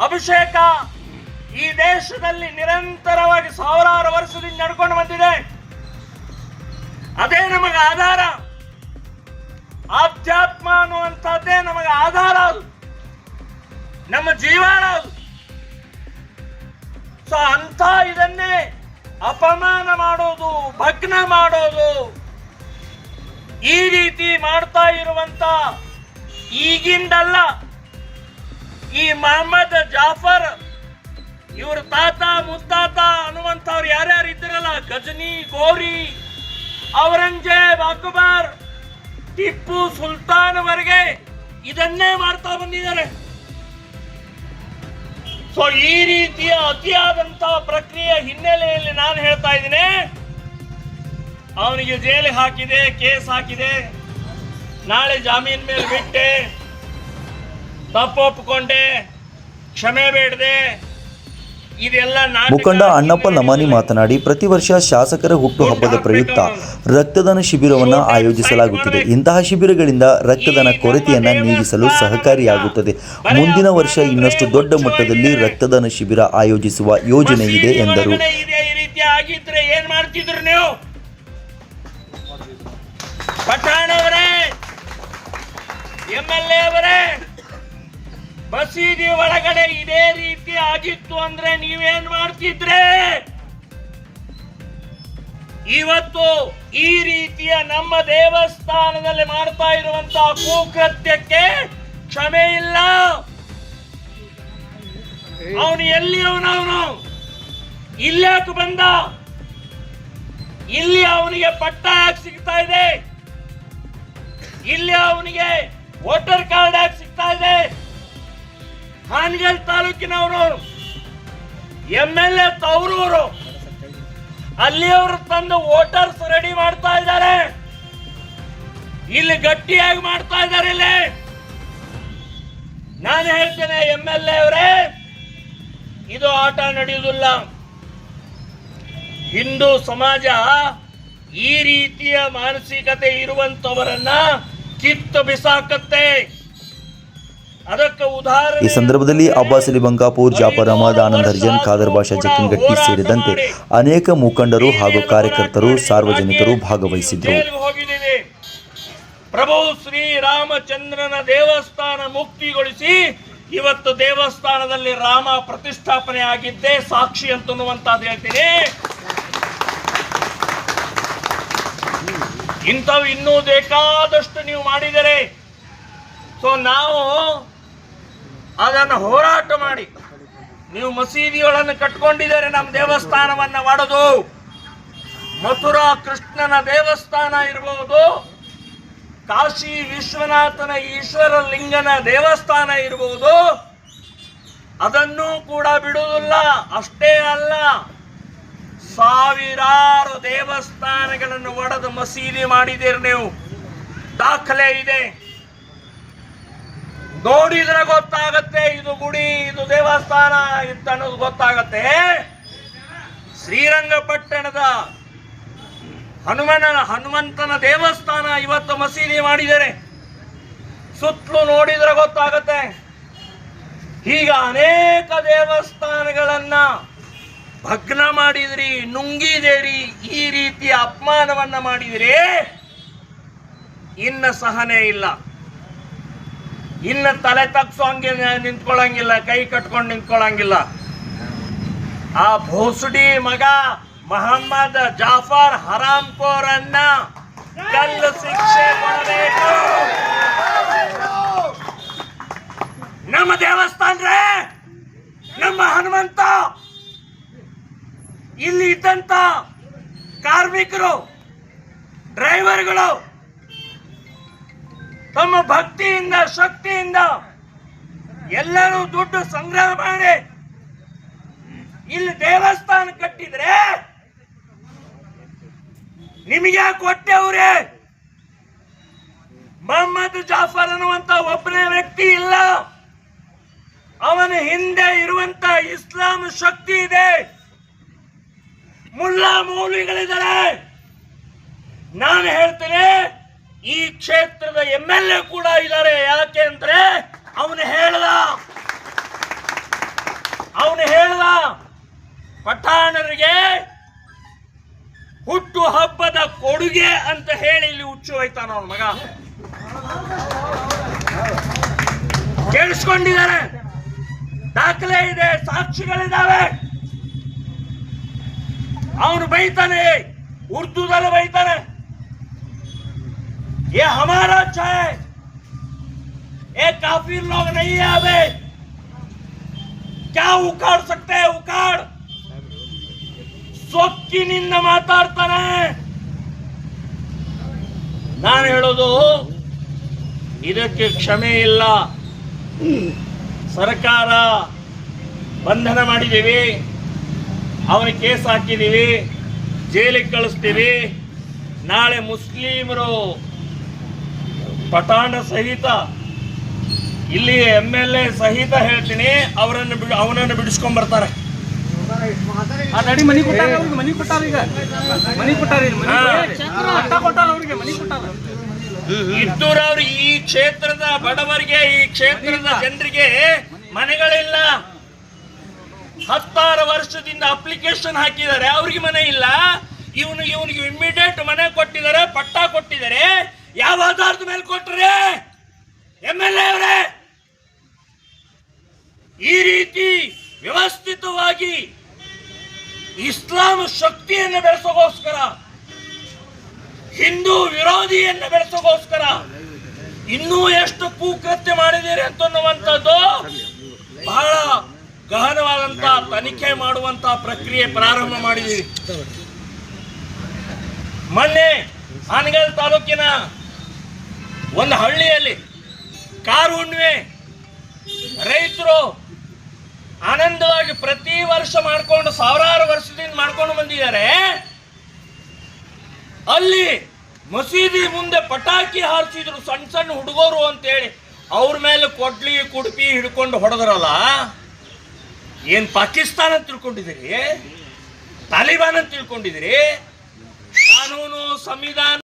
ಅಭಿಷೇಕ ಈ ದೇಶದಲ್ಲಿ ನಿರಂತರವಾಗಿ ಸಾವಿರಾರು ವರ್ಷದಿಂದ ನಡ್ಕೊಂಡು ಬಂದಿದೆ. ಅದೇ ನಮಗೆ ಆಧಾರ. ಆಧ್ಯಾತ್ಮ ಅನ್ನುವಂಥದ್ದೇ ನಮಗೆ ಆಧಾರ, ಅದು ನಮ್ಮ ಜೀವನ. ಸೊ ಅಂತ ಇದನ್ನೇ ಅಪಮಾನ ಮಾಡೋದು, ಭಗ್ನ ಮಾಡೋದು, ಈ ರೀತಿ ಮಾಡ್ತಾ ಇರುವಂತ ಈಗಿಂದಲ್ಲ, ಈ ಮೊಹಮ್ಮದ್ ಜಾಫರ್ ಇವ್ರ ತಾತ ಮುತ್ತಾತ ಅನ್ನುವಂಥವ್ರು ಯಾರ್ಯಾರು ಇದ್ರಲ್ಲ, ಗಜನಿ, ಗೋರಿ, ಔರಂಗಜೇಬ್, ಅಕ್ಬರ್, ಟಿಪ್ಪು ಸುಲ್ತಾನ್ ವರೆಗೆ ಇದನ್ನೇ ಮಾಡ್ತಾ ಬಂದಿದ್ದಾರೆ. ಸೊ ಈ ರೀತಿಯ ಅತಿಯಾದಂತಹ ಪ್ರಕ್ರಿಯೆ ಹಿನ್ನೆಲೆಯಲ್ಲಿ ನಾನು ಹೇಳ್ತಾ ಇದ್ದೀನಿ, ಅವನಿಗೆ ಜೈಲಿಗೆ ಹಾಕಿದೆ, ಕೇಸ್ ಹಾಕಿದೆ, ನಾಳೆ ಜಾಮೀನ್ ಮೇಲೆ ಬಿಟ್ಟೆ, ತಪ್ಪು ಒಪ್ಪಿಕೊಂಡೆ, ಕ್ಷಮೆ ಬೇಡದೆ, ಇದೆಲ್ಲ ಮುಖಂಡ ಅಣ್ಣಪ್ಪ ಲಮಾನಿ ಮಾತನಾಡಿ, ಪ್ರತಿ ವರ್ಷ ಶಾಸಕರ ಹುಟ್ಟುಹಬ್ಬದ ಪ್ರಯುಕ್ತ ರಕ್ತದಾನ ಶಿಬಿರವನ್ನು ಆಯೋಜಿಸಲಾಗುತ್ತಿದೆ. ಇಂತಹ ಶಿಬಿರಗಳಿಂದ ರಕ್ತದಾನ ಕೊರತೆಯನ್ನು ನೀಗಿಸಲು ಸಹಕಾರಿಯಾಗುತ್ತದೆ. ಮುಂದಿನ ವರ್ಷ ಇನ್ನಷ್ಟು ದೊಡ್ಡ ಮಟ್ಟದಲ್ಲಿ ರಕ್ತದಾನ ಶಿಬಿರ ಆಯೋಜಿಸುವ ಯೋಜನೆ ಇದೆ ಎಂದರು. ಈ ರೀತಿ ಆಗಿದ್ರೆ ಏನ್ ಮಾಡ್ತಿದ್ರು ನೀವು? ಪಠಾಣ್ ಅವರೇ, MLA ಅವರೇ, ಮಸೀದಿ ಒಳಗಡೆ ಇದೇ ರೀತಿ ಆಗಿತ್ತು ಅಂದ್ರೆ ನೀವೇನ್ ಮಾಡ್ತಿದ್ರೆ? ಇವತ್ತು ಈ ರೀತಿಯ ನಮ್ಮ ದೇವಸ್ಥಾನದಲ್ಲಿ ಮಾಡ್ತಾ ಇರುವಂತಹ ಕುಕೃತ್ಯಕ್ಕೆ ಕ್ಷಮೆ ಇಲ್ಲ. ಅವನು ಎಲ್ಲಿ ಅವನು ಇಲ್ಯಾಕೆ ಬಂದ? ಇಲ್ಲಿ ಅವನಿಗೆ ಪಟ್ಟ ಯಾಕೆ ಸಿಗ್ತಾ ಇದೆ? ಇಲ್ಲಿ ಅವನಿಗೆ ವೋಟರ್ ಕಾರ್ಡ್ ಯಾಕೆ ಸಿಗ್ತಾ ಇದೆ? ಹಾನಗಲ್ ತಾಲೂಕಿನವರು MLA ತವರೂರು, ಅಲ್ಲಿ ಅವರು ತಂದು ವೋಟರ್ಸ್ ರೆಡಿ ಮಾಡ್ತಾ ಇದ್ದಾರೆ, ಇಲ್ಲಿ ಗಟ್ಟಿಯಾಗಿ ಮಾಡ್ತಾ ಇದ್ದಾರೆ. ಇಲ್ಲಿ ನಾನು ಹೇಳ್ತೇನೆ, MLA ಅವರೇ, ಇದು ಆಟ ನಡೆಯುವುದಿಲ್ಲ. ಹಿಂದೂ ಸಮಾಜ ಈ ರೀತಿಯ ಮಾನಸಿಕತೆ ಇರುವಂತವರನ್ನ ಕಿತ್ತು ಬಿಸಾಕತ್ತೆ. ಅದಕ್ಕೆ ಉದಾಹರಣೆ ಈ ಸಂದರ್ಭದಲ್ಲಿ ಅಬ್ಬಾಸ್ ಅಲಿ ಬಂಕಾಪುರ್, ಜಾಫರ್ ಅಹಮದ್, ಆನಂದ್ ಹರಿಜನ್, ಖಾದರ್ ಬಾಷಾ ಜಕ್ಕನಗಟ್ಟಿ ಸೇರಿದಂತೆ ಅನೇಕ ಮುಖಂಡರು ಹಾಗೂ ಕಾರ್ಯಕರ್ತರು, ಸಾರ್ವಜನಿಕರು ಭಾಗವಹಿಸಿದ್ದರು. ಪ್ರಭು ಶ್ರೀರಾಮಚಂದ್ರನ ದೇವಸ್ಥಾನ ಮುಕ್ತಿಗೊಳಿಸಿ ಇವತ್ತು ದೇವಸ್ಥಾನದಲ್ಲಿ ರಾಮ ಪ್ರತಿಷ್ಠಾಪನೆ ಆಗಿದ್ದೇ ಸಾಕ್ಷಿ ಅಂತನ್ನುವಂತದ್ದು ಹೇಳ್ತೀನಿ. ಇಂಥವು ಇನ್ನೂ ಬೇಕಾದಷ್ಟು ನೀವು ಮಾಡಿದರೆ, ಸೊ ನಾವು ಅದನ್ನು ಹೋರಾಟ ಮಾಡಿ, ನೀವು ಮಸೀದಿಗಳನ್ನು ಕಟ್ಕೊಂಡಿದ್ದಾರೆ, ನಮ್ಮ ದೇವಸ್ಥಾನವನ್ನ ಮಾಡೋದು, ಮಥುರಾ ಕೃಷ್ಣನ ದೇವಸ್ಥಾನ ಇರಬಹುದು, ಕಾಶಿ ವಿಶ್ವನಾಥನ ಈಶ್ವರ ಲಿಂಗನ ದೇವಸ್ಥಾನ ಇರಬಹುದು, ಅದನ್ನು ಕೂಡ ಬಿಡುವುದಿಲ್ಲ. ಅಷ್ಟೇ ಅಲ್ಲ, ಸಾವಿರಾರು ದೇವಸ್ಥಾನಗಳನ್ನು ಒಡೆದು ಮಸೀದಿ ಮಾಡಿದ್ದೀರಿ ನೀವು, ದಾಖಲೆ ಇದೆ. ನೋಡಿದ್ರೆ ಗೊತ್ತಾಗತ್ತೆ ಇದು ಗುಡಿ, ಇದು ದೇವಸ್ಥಾನ ಅಂತ ಅನ್ನೋದು ಗೊತ್ತಾಗತ್ತೆ. ಶ್ರೀರಂಗಪಟ್ಟಣದ ಹನುಮಂತನ ದೇವಸ್ಥಾನ ಇವತ್ತು ಮಸೀದಿ ಮಾಡಿದ್ದಾರೆ, ಸುತ್ತಲೂ ನೋಡಿದ್ರೆ ಗೊತ್ತಾಗತ್ತೆ. ಹೀಗ ಅನೇಕ ದೇವಸ್ಥಾನಗಳನ್ನ ಭಗ್ನ ಮಾಡಿದ್ರಿ, ನುಂಗಿದೇರಿ, ಈ ರೀತಿಯ ಅಪಮಾನವನ್ನ ಮಾಡಿದ್ರಿ. ಇನ್ನ ಸಹನೆ ಇಲ್ಲ, ಇನ್ನ ತಲೆ ತಗ್ಸೋಂಗೆ ನಿಂತ್ಕೊಳ್ಳಂಗಿಲ್ಲ, ಕೈ ಕಟ್ಕೊಂಡು ನಿಂತ್ಕೊಳ್ಳಂಗಿಲ್ಲ. ಆ ಭೋಸಡಿ ಮಗ ಮೊಹಮ್ಮದ್ ಜಾಫರ್ ಹರಾಮ್ಕೋರನ್ನ ಕಲ್ಲು ಶಿಕ್ಷೆ ಕೊಡಬೇಕು. ನಮ್ಮ ದೇವಸ್ಥಾನ, ನಮ್ಮ ಹನುಮಂತ, ಇಲ್ಲಿ ಇದ್ದಂತ ಕಾರ್ಮಿಕರು, ಡ್ರೈವರ್ಗಳು ತಮ್ಮ ಭಕ್ತಿಯಿಂದ, ಶಕ್ತಿಯಿಂದ ಎಲ್ಲರೂ ದುಡ್ಡು ಸಂಗ್ರಹ ಮಾಡಿ ಇಲ್ಲಿ ದೇವಸ್ಥಾನ ಕಟ್ಟಿದ್ರೆ ನಿಮಗೆ ಕೊಟ್ಟೆವ್ರೆ? ಮೊಹಮ್ಮದ್ ಜಾಫರ್ ಅನ್ನುವಂತ ಒಬ್ಬನೇ ವ್ಯಕ್ತಿ ಇಲ್ಲ, ಅವನ ಹಿಂದೆ ಇರುವಂತ ಇಸ್ಲಾಂ ಶಕ್ತಿ ಇದೆ, ಮುಲ್ಲಾ ಮೌಲ್ವಿಗಳಿದ್ದಾರೆ. ನಾನು ಹೇಳ್ತೇನೆ, ಈ ಕ್ಷೇತ್ರದ MLA ಕೂಡ ಇದ್ದಾರೆ. ಯಾಕೆ ಅಂದ್ರೆ ಅವನು ಹೇಳ್ದ, ಪಠಾಣರಿಗೆ ಹುಟ್ಟು ಹಬ್ಬದ ಕೊಡುಗೆ ಅಂತ ಹೇಳಿ ಇಲ್ಲಿ ಹುಚ್ಚು ಹೋಯ್ತಾನ ಅವನ ಮಗ. ಕೇಳಿಸ್ಕೊಂಡಿದ್ದಾರೆ, ದಾಖಲೆ ಇದೆ, ಸಾಕ್ಷಿಗಳಿದ್ದಾವೆ. ಅವನು ಬೈತಾನೆ, ಉರ್ದುದಲ್ಲಿ ಬೈತಾನೆ, ये हमारा अच्छा है, ये काफिर लोग नहीं है, अबे क्या उखाड़ सकते हैं, उखाड़. ಸೊಕ್ಕಿನಿಂದ ಮಾತಾಡ್ತಾನೆ. ನಾನು ಹೇಳೋದು, ಇದಕ್ಕೆ ಕ್ಷಮೆ ಇಲ್ಲ. ಸರ್ಕಾರ ಬಂಧನ ಮಾಡಿದ್ದೀವಿ, ಅವನಿಗೆ ಕೇಸ್ ಹಾಕಿದ್ದೀವಿ, ಜೈಲಿಗೆ ಕಳಿಸ್ತೀವಿ. ನಾಳೆ ಮುಸ್ಲಿಮರು ಪಠಾಣ ಸಹಿತ, ಇಲ್ಲಿ MLA ಸಹಿತ ಹೇಳ್ತೀನಿ, ಅವನನ್ನು ಬಿಡಿಸ್ಕೊಂಡ್ ಬರ್ತಾರೆ. ಮನಿ ಕೊಟ್ಟಾರ, ಮನಿ ಕೊಟ್ಟಾರ, ಈಗ ಮನಿ ಕೊಟ್ಟಾರ, ಇದ್ದೂರವ್ರು ಈ ಕ್ಷೇತ್ರದ ಬಡವರಿಗೆ, ಈ ಕ್ಷೇತ್ರದ ಜನರಿಗೆ ಮನೆಗಳಿಲ್ಲ. 16 ವರ್ಷದಿಂದ ಅಪ್ಲಿಕೇಶನ್ ಹಾಕಿದ್ದಾರೆ, ಅವ್ರಿಗೆ ಮನೆ ಇಲ್ಲ. ಇವನಿಗೆ ಇಮಿಡಿಯೇಟ್ ಮನೆ ಕೊಟ್ಟಿದ್ದಾರೆ, ಪಟ್ಟ ಕೊಟ್ಟಿದ್ದಾರೆ. ಯಾವ ಆಧಾರದ ಮೇಲೆ ಕೊಟ್ಟರೆ MLA ಅವರೇ? ಈ ರೀತಿ ವ್ಯವಸ್ಥಿತವಾಗಿ ಇಸ್ಲಾಂ ಶಕ್ತಿಯನ್ನು ಬೆಳೆಸೋಗೋಸ್ಕರ, ಹಿಂದೂ ವಿರೋಧಿಯನ್ನು ಬೆಳೆಸೋಗೋಸ್ಕರ ಇನ್ನೂ ಎಷ್ಟು ಕುಕೃತ್ಯ ಮಾಡಿದ್ದೀರಿ ಅಂತನ್ನುವಂಥದ್ದು ಬಹಳ ಗಹನವಾದಂತ ತನಿಖೆ ಮಾಡುವಂತ ಪ್ರಕ್ರಿಯೆ ಪ್ರಾರಂಭ ಮಾಡಿದ್ದೀವಿ. ಮೊನ್ನೆ ಹಾನಗಲ್ ತಾಲೂಕಿನ ಒಂದು ಹಳ್ಳಿಯಲ್ಲಿ ಕಾರು ಹುಣ್ಣಿಮೆ ರೈತರು ಆನಂದವಾಗಿ ಪ್ರತಿ ವರ್ಷ ಮಾಡ್ಕೊಂಡು, ಸಾವಿರಾರು ವರ್ಷದಿಂದ ಮಾಡ್ಕೊಂಡು ಬಂದಿದ್ದಾರೆ. ಅಲ್ಲಿ ಮಸೀದಿ ಮುಂದೆ ಪಟಾಕಿ ಹಾರಿಸಿದ್ರು ಸಣ್ಣ ಸಣ್ಣ ಹುಡುಗರು ಅಂತೇಳಿ. ಅವ್ರ ಮೇಲೆ ಕೊಡ್ಲಿ ಕುಡುಪಿ ಹಿಡ್ಕೊಂಡು ಹೊಡೆದ್ರಲ್ಲ. ಏನ್ ಪಾಕಿಸ್ತಾನ ಅಂತ ತಿಳ್ಕೊಂಡಿದ್ದೀರಿ? ತಾಲಿಬಾನ್ ಅಂತ ತಿಳ್ಕೊಂಡಿದ್ದೀರಿ? ಕಾನೂನು ಸಂವಿಧಾನ